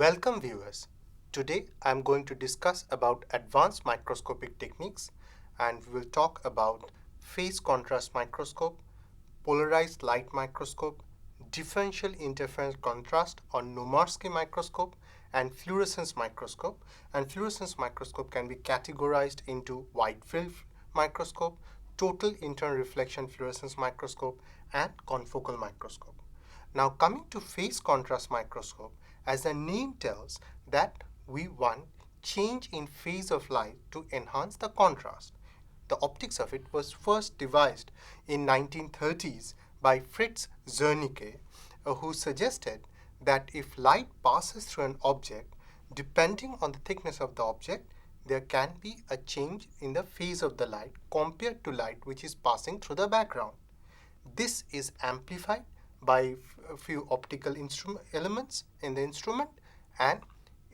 Welcome viewers. Today I am going to discuss about advanced microscopic techniques, and we will talk about phase contrast microscope, polarized light microscope, differential interference contrast or Nomarski microscope, and fluorescence microscope. And fluorescence microscope can be categorized into wide-field microscope, total internal reflection fluorescence microscope, and confocal microscope. Now coming to phase contrast microscope, as the name tells that we want change in phase of light to enhance the contrast. The optics of it was first devised in 1930s by Fritz Zernike, who suggested that if light passes through an object, depending on the thickness of the object, there can be a change in the phase of the light compared to light which is passing through the background. This is amplified by a few optical elements in the instrument and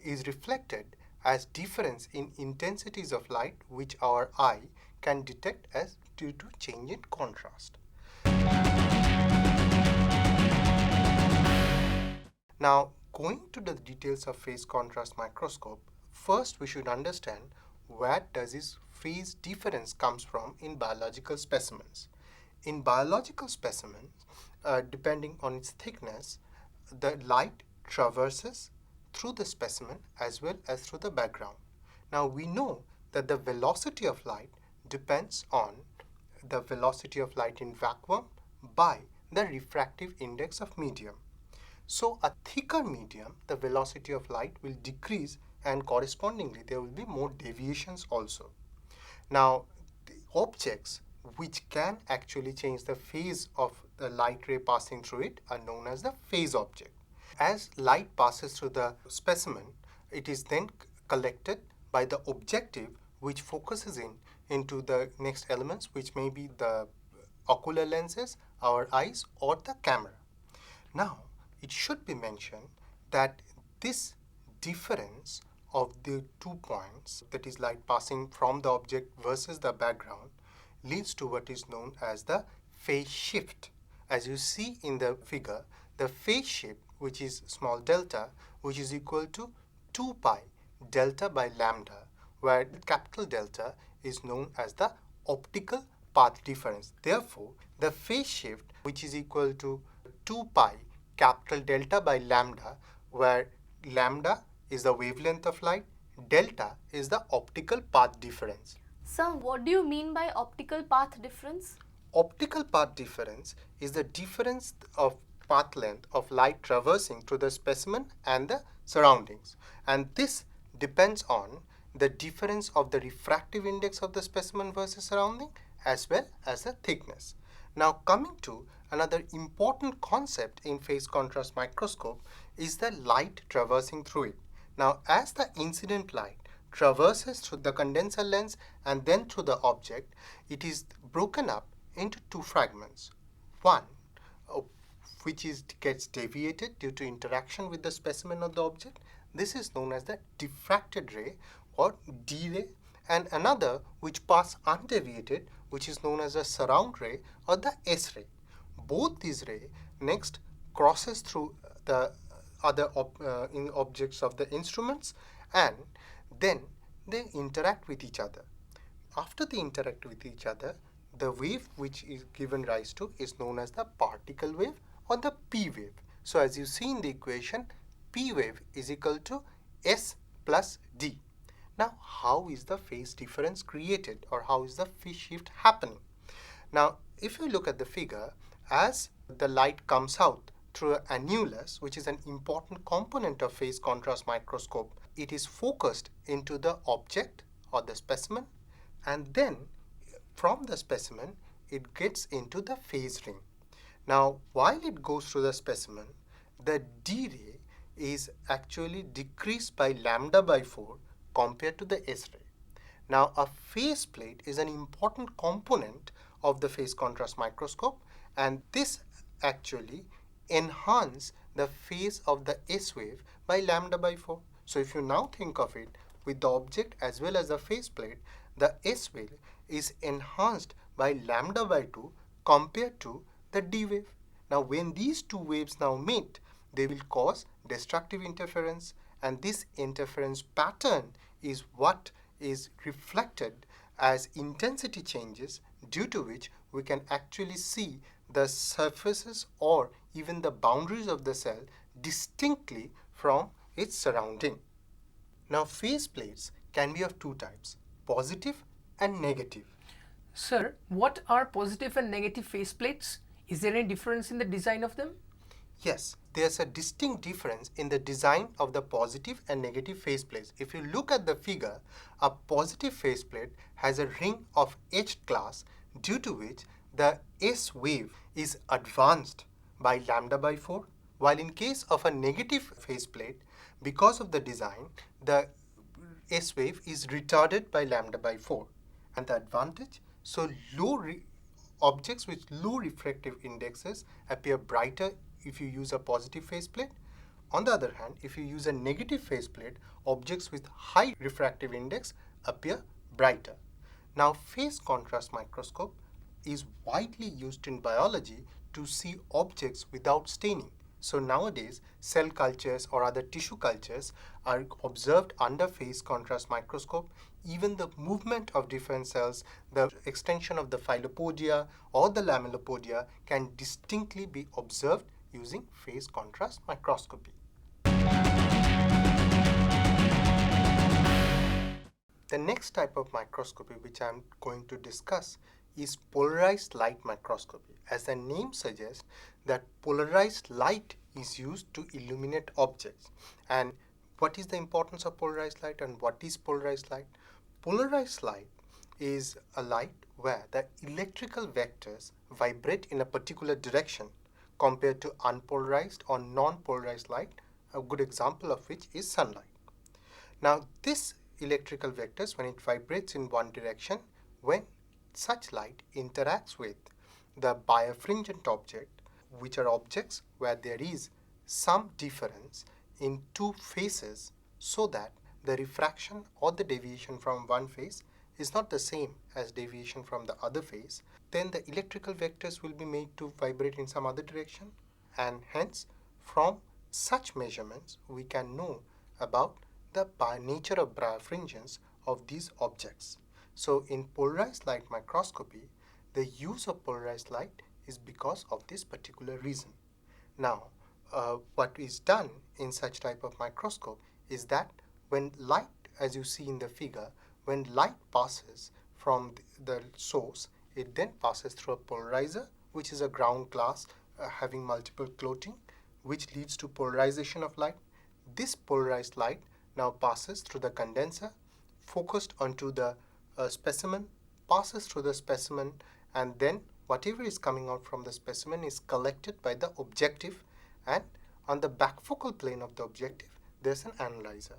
is reflected as difference in intensities of light which our eye can detect as due to change in contrast. Now, going to the details of phase contrast microscope, first we should understand where does this phase difference comes from in biological specimens. In biological specimens, depending on its thickness, the light traverses through the specimen as well as through the background. Now we know that the velocity of light depends on the velocity of light in vacuum by the refractive index of medium. So a thicker medium, the velocity of light will decrease and correspondingly there will be more deviations also. Now the objects which can actually change the phase of the light ray passing through it are known as the phase object. As light passes through the specimen, it is then collected by the objective which focuses into the next elements, which may be the ocular lenses, our eyes, or the camera. Now, it should be mentioned that this difference of the 2 points, that is light passing from the object versus the background, leads to what is known as the phase shift. As you see in the figure, the phase shift, which is small delta, which is equal to 2 pi delta by lambda, where capital delta is known as the optical path difference. Therefore, the phase shift, which is equal to 2 pi capital delta by lambda, where lambda is the wavelength of light, delta is the optical path difference. Sir, what do you mean by optical path difference? Optical path difference is the difference of path length of light traversing through the specimen and the surroundings. And this depends on the difference of the refractive index of the specimen versus surrounding as well as the thickness. Now coming to another important concept in phase contrast microscope is the light traversing through it. Now as the incident light traverses through the condenser lens and then through the object, it is broken up into 2 fragments. One which gets deviated due to interaction with the specimen or the object. This is known as the diffracted ray or D ray, and another which pass undeviated, which is known as the surround ray or the S ray. Both these rays next crosses through the other objects of the instruments and then they interact with each other. After they interact with each other, the wave which is given rise to is known as the particle wave or the P wave. So as you see in the equation, P wave is equal to S plus D. Now how is the phase difference created, or how is the phase shift happening? Now if you look at the figure, as the light comes out through an annulus, which is an important component of phase contrast microscope, it is focused into the object or the specimen, and then from the specimen it gets into the phase ring. Now while it goes through the specimen, the D ray is actually decreased by lambda by 4 compared to the S ray. Now a phase plate is an important component of the phase contrast microscope, and this actually enhance the phase of the S wave by lambda by 4. So if you now think of it with the object as well as the phase plate, the S wave is enhanced by lambda by 2 compared to the D wave. Now when these 2 waves now meet, they will cause destructive interference, and this interference pattern is what is reflected as intensity changes, due to which we can actually see the surfaces or even the boundaries of the cell distinctly from its surrounding. Now, phase plates can be of two types, positive and negative. Sir, what are positive and negative phase plates? Is there any difference in the design of them? Yes, there's a distinct difference in the design of the positive and negative phase plates. If you look at the figure, a positive phase plate has a ring of etched glass, due to which the S wave is advanced by lambda by 4, while in case of a negative phase plate, because of the design, the S wave is retarded by lambda by 4. And the advantage, so objects with low refractive indexes appear brighter if you use a positive phase plate. On the other hand, if you use a negative phase plate, objects with high refractive index appear brighter. Now, phase contrast microscope is widely used in biology to see objects without staining. So nowadays, cell cultures or other tissue cultures are observed under phase contrast microscope. Even the movement of different cells, the extension of the filopodia or the lamellopodia can distinctly be observed using phase contrast microscopy. The next type of microscopy which I am going to discuss is polarized light microscopy. As the name suggests, that polarized light is used to illuminate objects. And what is the importance of polarized light and what is polarized light? Polarized light is a light where the electrical vectors vibrate in a particular direction compared to unpolarized or non-polarized light, a good example of which is sunlight. Now, this electrical vectors, when it vibrates in one direction, when such light interacts with the birefringent object, which are objects where there is some difference in two phases, so that the refraction or the deviation from one phase is not the same as deviation from the other phase, then the electrical vectors will be made to vibrate in some other direction, and hence from such measurements we can know about the nature of birefringence of these objects. So in polarized light microscopy, the use of polarized light is because of this particular reason. Now, what is done in such type of microscope is that when light, as you see in the figure, when light passes from the source, it then passes through a polarizer, which is a ground glass having multiple coating, which leads to polarization of light. This polarized light now passes through the condenser, focused onto the specimen, passes through the specimen, and then whatever is coming out from the specimen is collected by the objective, and on the backfocal plane of the objective there's an analyzer.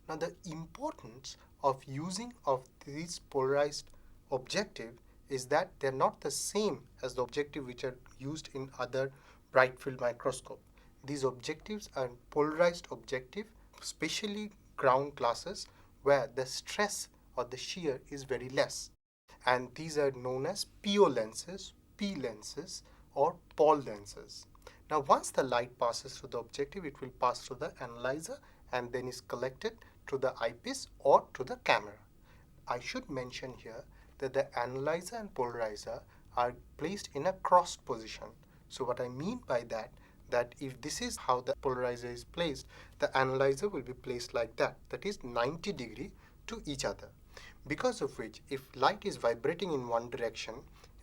Now, the importance of using of these polarized objective is that they're not the same as the objective which are used in other bright field microscope. These objectives are polarized objective, especially ground glasses, where the stress or the shear is very less. And these are known as PO lenses, P lenses, or Paul lenses. Now, once the light passes through the objective, it will pass through the analyzer and then is collected to the eyepiece or to the camera. I should mention here that the analyzer and polarizer are placed in a crossed position. So what I mean by that if this is how the polarizer is placed, the analyzer will be placed like that is 90 degree to each other. Because of which, if light is vibrating in one direction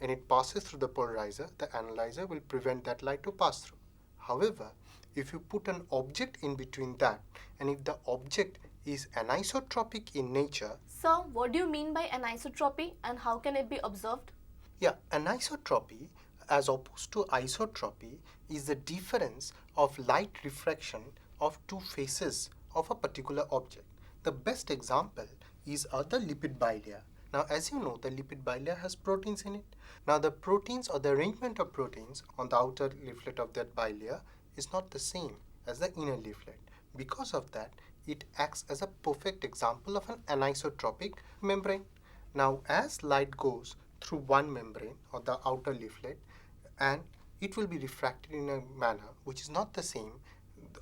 and it passes through the polarizer, the analyzer will prevent that light to pass through. However, if you put an object in between that, and if the object is anisotropic in nature. Sir, what do you mean by anisotropy and how can it be observed? Yeah, anisotropy as opposed to isotropy is the difference of light refraction of two faces of a particular object. The best example is the lipid bilayer. Now, as you know, the lipid bilayer has proteins in it. Now, the proteins or the arrangement of proteins on the outer leaflet of that bilayer is not the same as the inner leaflet. Because of that, it acts as a perfect example of an anisotropic membrane. Now, as light goes through one membrane or the outer leaflet, and it will be refracted in a manner which is not the same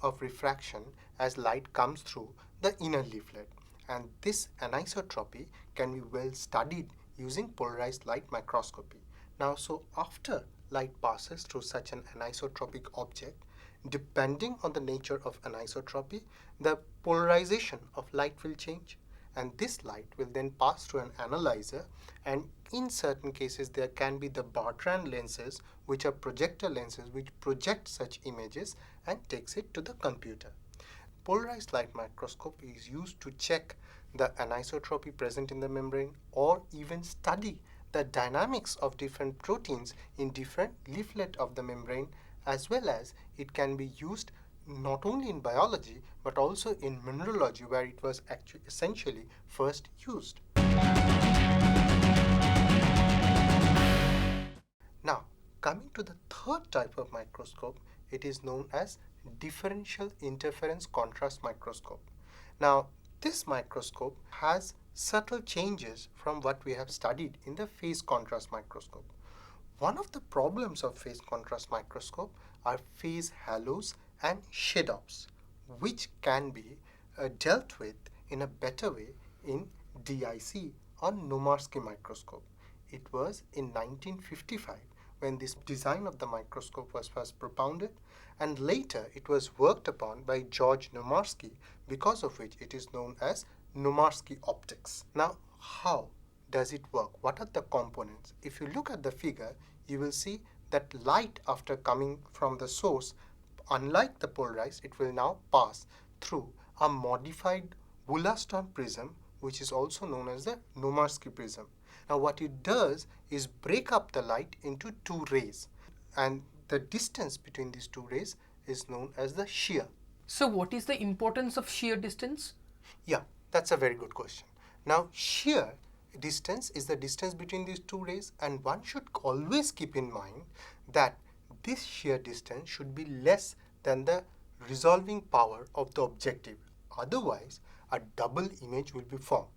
of refraction as light comes through the inner leaflet. And this anisotropy can be well studied using polarized light microscopy. Now, so after light passes through such an anisotropic object, depending on the nature of anisotropy, the polarization of light will change, and this light will then pass through an analyzer, and in certain cases there can be the Bartrand lenses, which are projector lenses which project such images and takes it to the computer. Polarized light microscope is used to check the anisotropy present in the membrane or even study the dynamics of different proteins in different leaflet of the membrane, as well as it can be used not only in biology but also in mineralogy, where it was actually essentially first used. Now, coming to the third type of microscope, it is known as differential interference contrast microscope. Now, this microscope has subtle changes from what we have studied in the phase contrast microscope. One of the problems of phase contrast microscope are phase halos and shadows, which can be dealt with in a better way in DIC or Nomarsky microscope. It was in 1955 when this design of the microscope was first propounded, and later it was worked upon by George Nomarsky, because of which it is known as Nomarsky optics. Now, how does it work? What are the components? If you look at the figure, you will see that light, after coming from the source, unlike the polarized, it will now pass through a modified Wollaston prism, which is also known as the Nomarsky prism. Now, what it does is break up the light into two rays, and the distance between these two rays is known as the shear. So what is the importance of shear distance? Yeah, that's a very good question. Now, shear distance is the distance between these two rays, and one should always keep in mind that this shear distance should be less than the resolving power of the objective. Otherwise, a double image will be formed.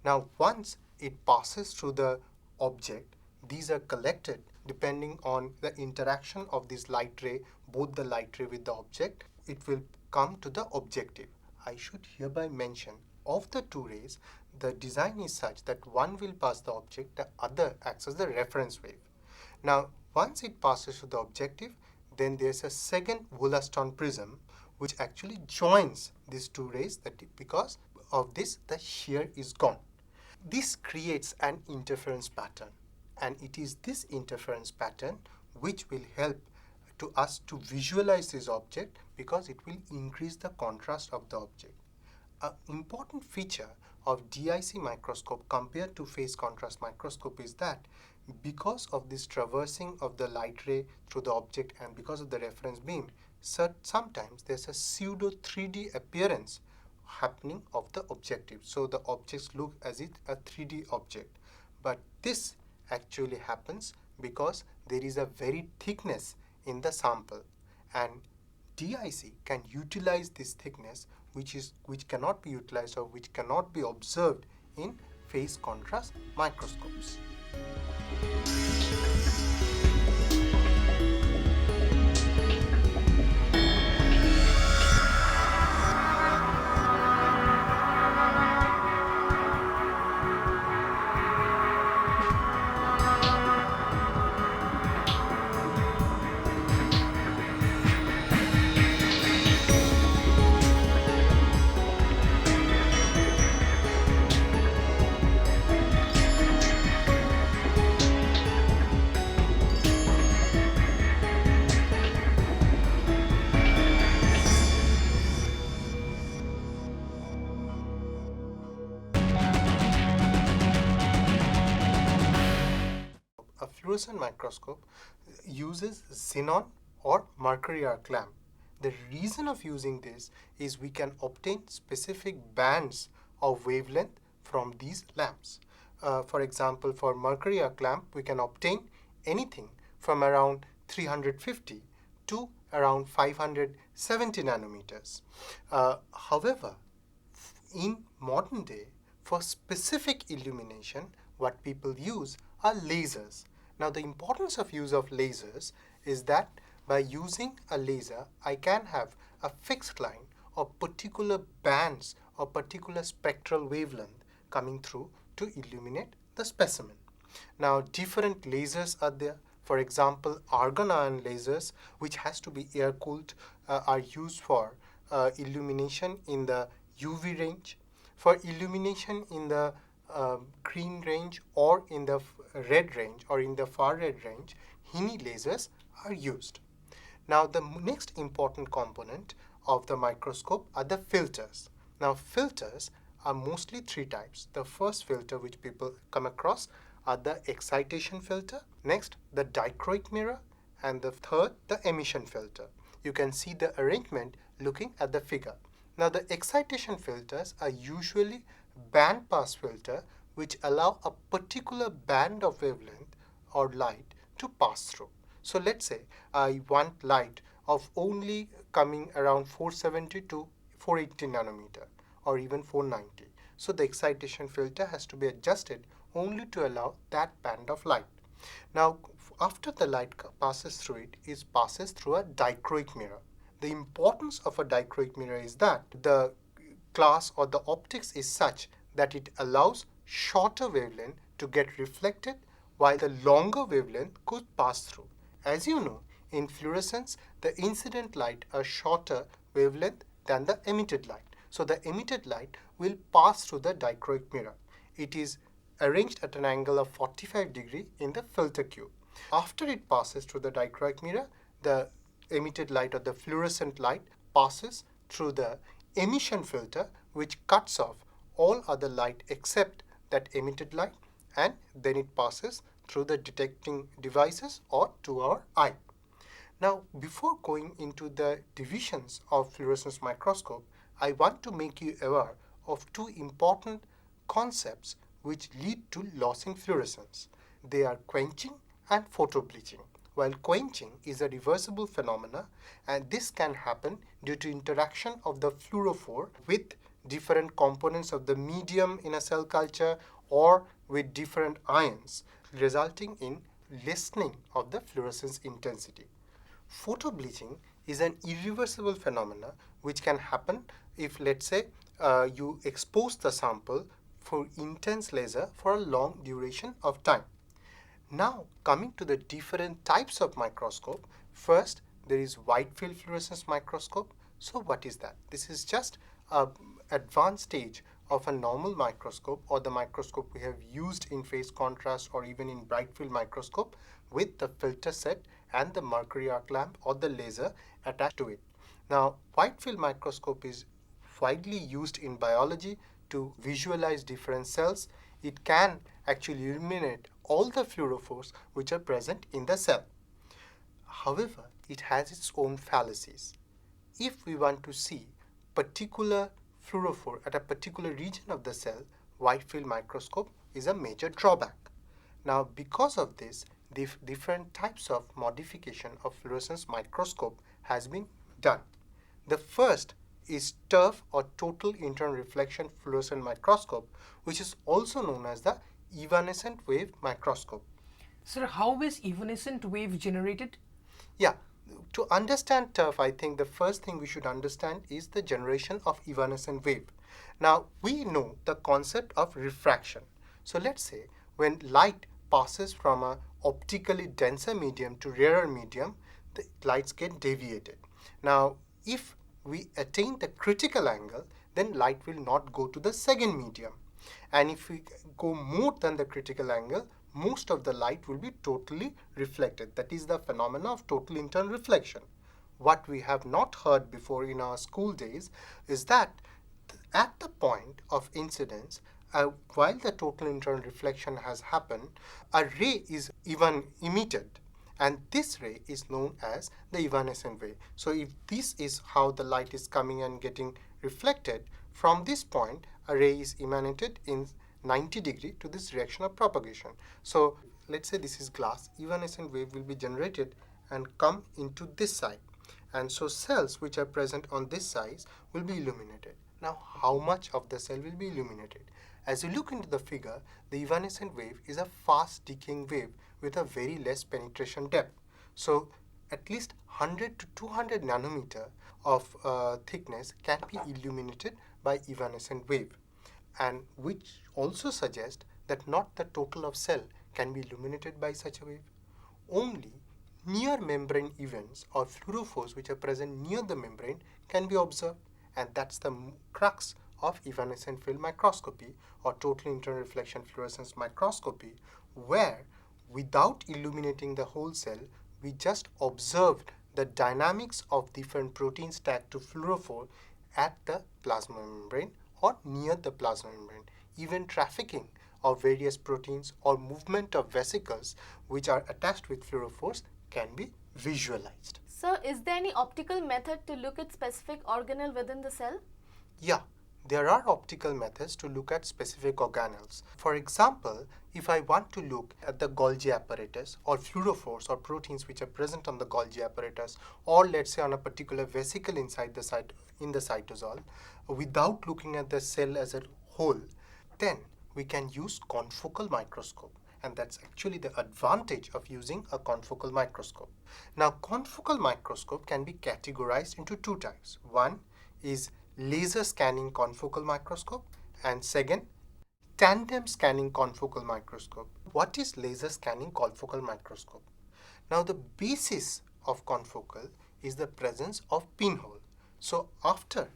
Now, once it passes through the object, these are collected depending on the interaction of this light ray, both the light ray with the object, it will come to the objective. I should hereby mention, of the two rays, the design is such that one will pass the object, the other acts as the reference wave. Now, once it passes to the objective, then there's a second Wollaston prism which actually joins these two rays, that because of this the shear is gone. This creates an interference pattern, and it is this interference pattern which will help to us to visualize this object, because it will increase the contrast of the object. An important feature of DIC microscope compared to phase contrast microscope is that because of this traversing of the light ray through the object and because of the reference beam, sometimes there's a pseudo 3D appearance happening of the objective. So the objects look as if a 3D object. But this actually happens because there is a very thickness in the sample, and DIC can utilize this thickness which cannot be utilized or which cannot be observed in phase contrast microscopes. A fluorescent microscope uses xenon or mercury arc lamp. The reason of using this is we can obtain specific bands of wavelength from these lamps. For example, for mercury arc lamp, we can obtain anything from around 350 to around 570 nanometers. However, in modern day, for specific illumination, what people use are lasers. Now, the importance of use of lasers is that By using a laser, I can have a fixed line or particular bands or particular spectral wavelength coming through to illuminate the specimen. Now, different lasers are there. For example, argon ion lasers, which has to be air cooled, are used for illumination in the UV range. For illumination in the green range or in the red range or in the far red range, Hini lasers are used. Now, the next important component of the microscope are the filters. Now, filters are mostly three types. The first filter which people come across are the excitation filter, next the dichroic mirror, and the third the emission filter. You can see the arrangement looking at the figure. Now, the excitation filters are usually band pass filter which allow a particular band of wavelength or light to pass through. So let's say I want light of only coming around 470 to 480 nanometer or even 490. So the excitation filter has to be adjusted only to allow that band of light. Now, after the light passes through it passes through a dichroic mirror. The importance of a dichroic mirror is that the class or the optics is such that it allows shorter wavelength to get reflected while the longer wavelength could pass through. As you know, in fluorescence, the incident light are shorter wavelength than the emitted light. So the emitted light will pass through the dichroic mirror. It is arranged at an angle of 45 degree in the filter cube. After it passes through the dichroic mirror, the emitted light or the fluorescent light passes through the emission filter, which cuts off all other light except that emitted light, and then it passes through the detecting devices or to our eye. Now, before going into the divisions of fluorescence microscope, I want to make you aware of two important concepts which lead to loss in fluorescence. They are quenching and photobleaching. While quenching is a reversible phenomena, and this can happen due to interaction of the fluorophore with different components of the medium in a cell culture or with different ions, resulting in lessening of the fluorescence intensity. Photobleaching is an irreversible phenomena which can happen if, let's say, you expose the sample for intense laser for a long duration of time. Now, coming to the different types of microscope, first there is wide-field fluorescence microscope. So what is that? This is just an advanced stage of a normal microscope or the microscope we have used in phase contrast or even in bright field microscope with the filter set and the mercury arc lamp or the laser attached to it. Now, wide field microscope is widely used in biology to visualize different cells. It can actually illuminate all the fluorophores which are present in the cell. However, it has its own fallacies. If we want to see particular fluorophore at a particular region of the cell, wide field microscope is a major drawback. Now, because of this, different types of modification of fluorescence microscope has been done. The first is TIRF or total internal reflection fluorescent microscope, which is also known as the evanescent wave microscope. Sir, how is evanescent wave generated? Yeah, to understand TIRF, I think the first thing we should understand is the generation of evanescent wave. Now, we know the concept of refraction. So let's say when light passes from a optically denser medium to rarer medium, the lights get deviated. Now, if we attain the critical angle, then light will not go to the second medium. And if we go more than the critical angle, most of the light will be totally reflected. That is the phenomena of total internal reflection. What we have not heard before in our school days is that at the point of incidence, while the total internal reflection has happened, a ray is even emitted, and this ray is known as the evanescent ray. So if this is how the light is coming and getting reflected, from this point a ray is emanated in 90 degree to this direction of propagation. So let's say this is glass, evanescent wave will be generated and come into this side, and so cells which are present on this side will be illuminated. Now, how much of the cell will be illuminated? As you look into the figure, the evanescent wave is a fast decaying wave with a very less penetration depth. So at least 100 to 200 nanometer of thickness can be illuminated by evanescent wave, and which also suggests that not the total of cell can be illuminated by such a wave. Only near membrane events or fluorophores which are present near the membrane can be observed, and that's the crux of evanescent field microscopy or total internal reflection fluorescence microscopy, where without illuminating the whole cell, we just observed the dynamics of different proteins tagged to fluorophore at the plasma membrane or near the plasma membrane. Even trafficking of various proteins or movement of vesicles which are attached with fluorophores can be visualized. Sir, is there any optical method to look at specific organelle within the cell? Yeah, there are optical methods to look at specific organelles. For example, if I want to look at the Golgi apparatus or fluorophores or proteins which are present on the Golgi apparatus, or let's say on a particular vesicle inside the in the cytosol, without looking at the cell as a whole, then we can use confocal microscope. And that's actually the advantage of using a confocal microscope. Now, confocal microscope can be categorized into two types. One is laser scanning confocal microscope, and second, tandem scanning confocal microscope. What is laser scanning confocal microscope? Now, the basis of confocal is the presence of pinhole. So, after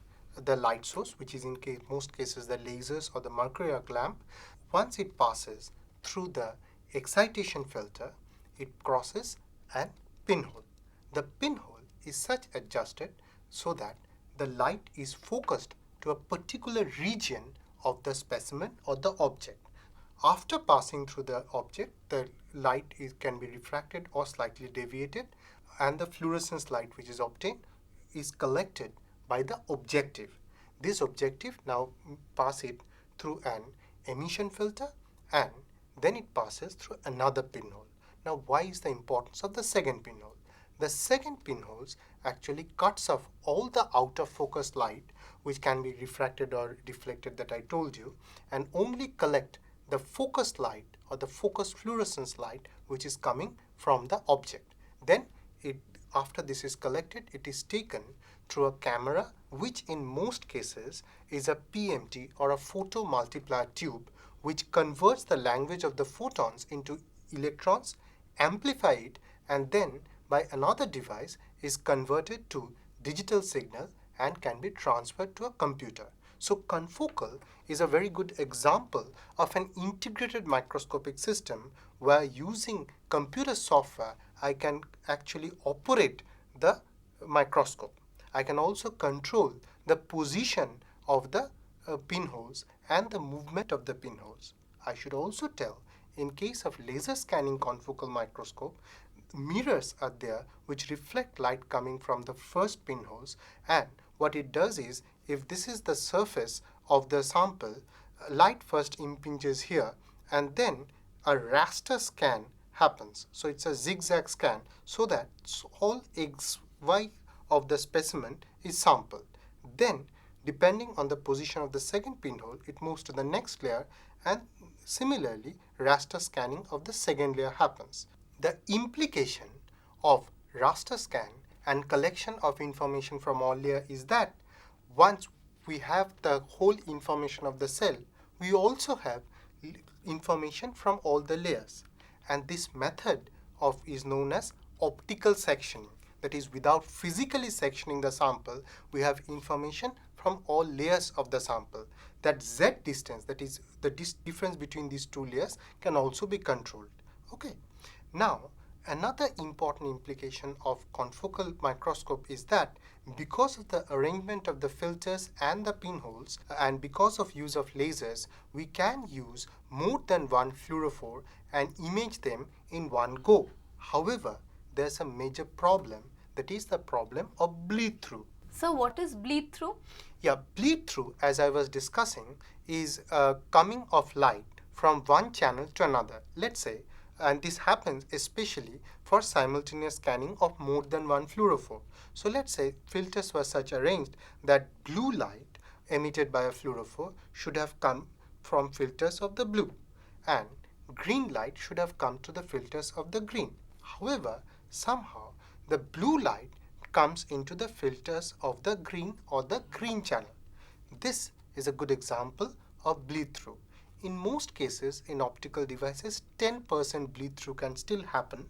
the light source, which is in most cases the lasers or the mercury arc lamp, once it passes through the excitation filter, it crosses a pinhole. The pinhole is such adjusted so that the light is focused to a particular region of the specimen or the object. After passing through the object, the light can be refracted or slightly deviated, and the fluorescence light which is obtained is collected by the objective. This objective now passes it through an emission filter, and then it passes through another pinhole. Now, why is the importance of the second pinhole? The second pinholes actually cuts off all the out of focus light which can be refracted or deflected that I told you, and only collect the focused light or the focused fluorescence light which is coming from the object. Then after this is collected, it is taken through a camera, which in most cases is a PMT or a photo multiplier tube, which converts the language of the photons into electrons, amplify it, and then by another device is converted to digital signal and can be transferred to a computer. So confocal is a very good example of an integrated microscopic system where using computer software I can actually operate the microscope. I can also control the position of the pinholes and the movement of the pinholes. I should also tell, in case of laser scanning confocal microscope, mirrors are there which reflect light coming from the first pinholes, and what it does is, if this is the surface of the sample, light first impinges here and then a raster scan happens. So it's a zigzag scan so that all XY of the specimen is sampled. Then, depending on the position of the second pinhole, it moves to the next layer, and similarly raster scanning of the second layer happens. The implication of raster scan and collection of information from all layers is that once we have the whole information of the cell, we also have information from all the layers. And this method is known as optical sectioning. That is, without physically sectioning the sample, we have information from all layers of the sample. That Z distance, that is the difference between these two layers, can also be controlled. Okay. Now, another important implication of confocal microscope is that because of the arrangement of the filters and the pinholes, and because of use of lasers, we can use more than one fluorophore and image them in one go. However, there's a major problem, that is the problem of bleed through. So what is bleed through? Yeah, bleed through, as I was discussing, is coming of light from one channel to another. Let's say, and this happens especially for simultaneous scanning of more than one fluorophore. So let's say filters were such arranged that blue light emitted by a fluorophore should have come from filters of the blue, and green light should have come to the filters of the green. However, somehow the blue light comes into the filters of the green or the green channel. This is a good example of bleed-through. In most cases in optical devices, 10% bleed-through can still happen.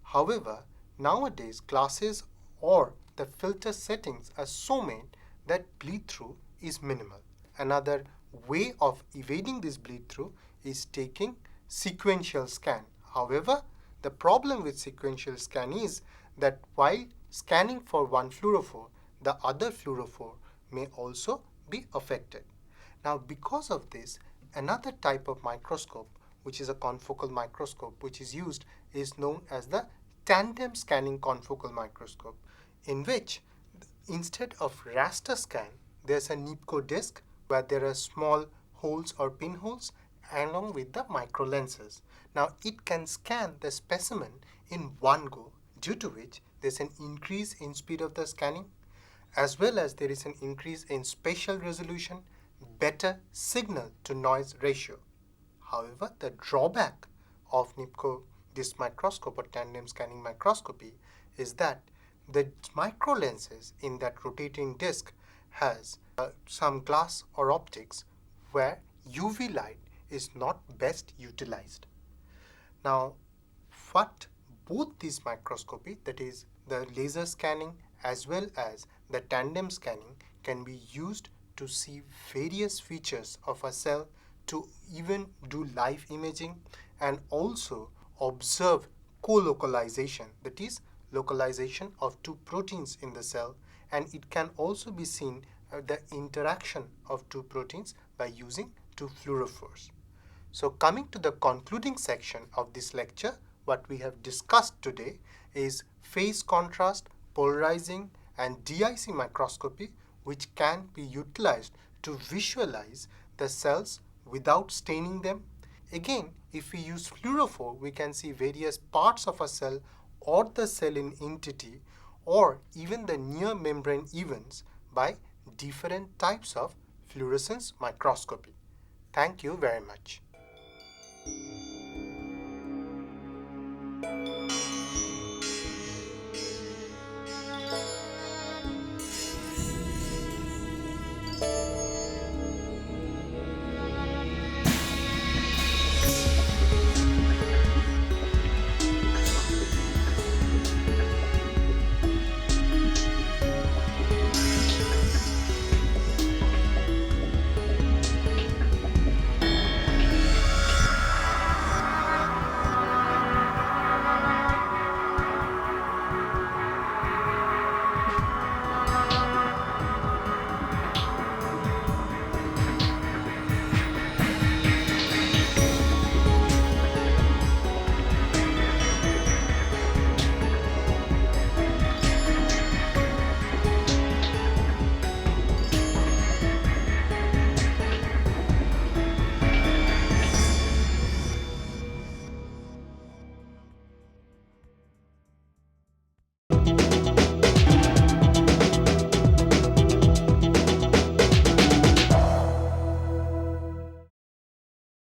However, nowadays glasses or the filter settings are so made that bleed-through is minimal. Another way of evading this bleed-through is taking sequential scan. However, the problem with sequential scan is that while scanning for one fluorophore, the other fluorophore may also be affected. Now, because of this, another type of microscope, which is a confocal microscope, which is used, is known as the Tandem Scanning Confocal Microscope, in which instead of raster scan, there's a NIPCO disc where there are small holes or pinholes along with the micro lenses. Now, it can scan the specimen in one go, due to which there's an increase in speed of the scanning, as well as there is an increase in spatial resolution, better signal to noise ratio. However, the drawback of NIPCO disc microscope or tandem scanning microscopy is that the micro lenses in that rotating disc has some glass or optics where UV light is not best utilized. Now, what both these microscopy, that is the laser scanning as well as the tandem scanning, can be used to see various features of a cell, to even do live imaging and also observe co-localization, that is localization of two proteins in the cell, and it can also be seen the interaction of two proteins by using two fluorophores. So coming to the concluding section of this lecture, what we have discussed today is phase contrast, polarizing and DIC microscopy, which can be utilized to visualize the cells without staining them. Again, if we use fluorophore, we can see various parts of a cell or the cell in entity or even the near membrane events by different types of fluorescence microscopy. Thank you very much.